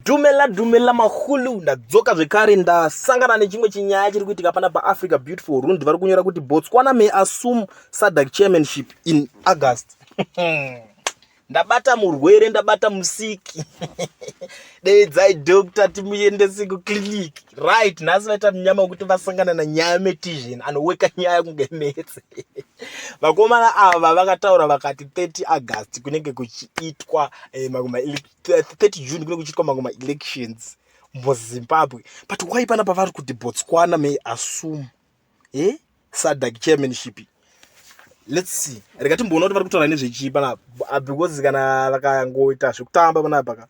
Dumela mahulu ndadzoka zvekare ndasangana nechimwe chinyaya chiri kuitika pana paAfrica Beautiful Rund vari kunyora kuti Botswana may assume Sadc chairmanship in August. Ndabata murwere ndabata musiki. Dedzai doctor timuendese kuclinic. Right, nhasi vaita mnyama wekuti vasangana nanyaya metizhin anoweka nyaya kunge metse. Vakomana ava vakataura vakati 30 August kunenge kuchiitwa 30 June kunenge kuchiitwa maguma elections muZimbabwe. But why pana pavari kuti Botswana may assume Sadc chairmanship? Let's see. Rekati mboona kuti vari kutaura nezvechi pana because kana vakangoita zvekutamba pana paka.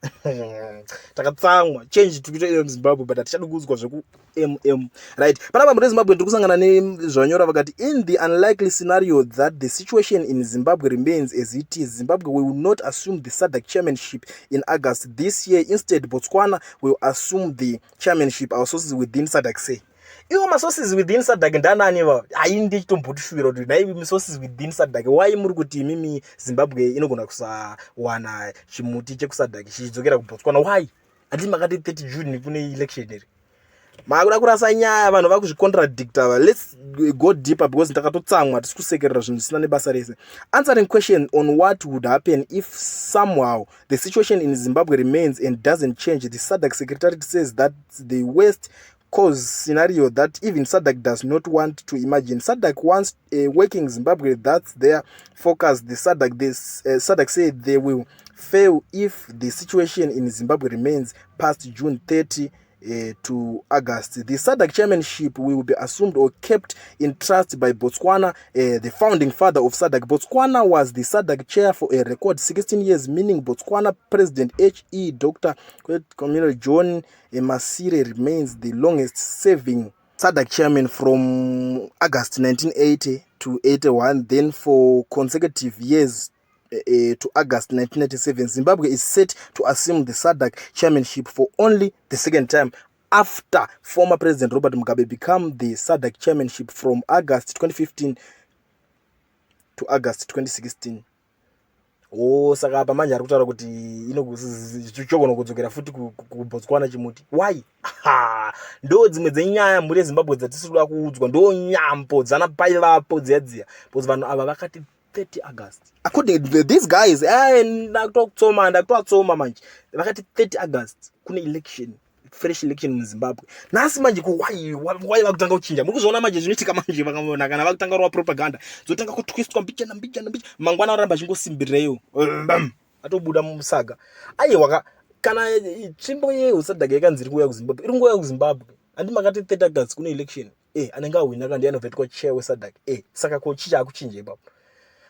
Takatsamwa change to Zimbabwe but atichadi kuzwa zveku right. Pana pamwe Zimbabwe ndiri kusangana nezvanyora vakati in the unlikely scenario that the situation in Zimbabwe remains as it is, Zimbabwe will not assume the Sadc chairmanship in August this year. Instead, Botswana will assume the chairmanship. Our sources within Sadc say. Iwo masources within Sadc ndanani va haindi chitombotushuvira kuti nai sources within Sadc why muri kuti mimi Zimbabwe inogona kusawana chimuti chekusadc chichidzokera kuBotswana why ati makati 30 June kune election iri makuda kurasa nyaya vanhu vakuzvicontradicta. Let's go deeper because ndakatotsamwa tisi kusekerera zvinhu zvisina nebasa rese. Answering question on what would happen if somehow the situation in Zimbabwe remains and doesn't change, the Sadc secretariat says that the worst cause scenario that even Sadc does not want to imagine. Sadc wants a working Zimbabwe. That's their focus. The Sadc said they will fail if the situation in Zimbabwe remains past June 30 to August. The Sadc chairmanship will be assumed or kept in trust by Botswana, the founding father of Sadc. Botswana was the Sadc chair for a record 16 years, meaning Botswana President H.E. Dr. Communal John Masire remains the longest serving Sadc chairman from August 1980 to 81, then for consecutive years to August 1997. Zimbabwe is set to assume the Sadc chairmanship for only the second time after former President Robert Mugabe became the Sadc chairmanship from August 2015 to August 2016. Saka apa manje ari kutaura kuti inochogona kudzokera futi kuBotswana chimuti. Why? Ndo dzimwe dzenyaya muri Zimbabwe dzatisikuda kuudzwa, ndo nyambo dzanapaivapo dziyadziya because vanhu ava vakati 30 August. According to these guys, ndakutotsoma manje. Vakati 30 August kune election, fresh election in Zimbabwe. Nasi manje why vakutanga kuchinja. Muri kuzoona manje zvinoitika manje vakaona kana vakutanga rwa propaganda. Zotanga kutwistwa mbicha. Mangwana aramba chingosimbirireyo. Atobuda musaga. Aiwa kana chimbo yeyo Sadc yakanziri kuuya kuZimbabwe. Iri nguya kuZimbabwe. Andi makati 30 August kune election. Anenge awina kandi anovetwa chair weSadc. Saka kochicha akuchinje ipapo.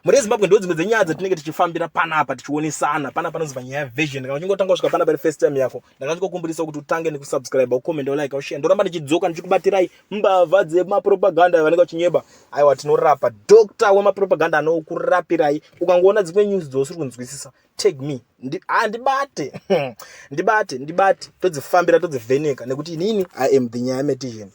Muri Zimbabwe ndo dzimwe dzenyaya dzatinenge tichifambira panapa tichionesana panapa nozva nyaya vision. Kana uchingotanga kusvika panapa first time yako ndakachikukumbirisa kuti utange nekusubscribe, ucomment, ulike, ushare. Ndoramba ndichidzoka ndichikubatirai mbavha dzemapropaganda vanenge vachinyeba. Aiwa tinorapa doctor wemapropaganda anokurapirai. Ukangoona dzimwe news dzosiri kunzwisisa take me ndibate todzifambira todzivheneka nekuti inini I am the nyaya metizhin.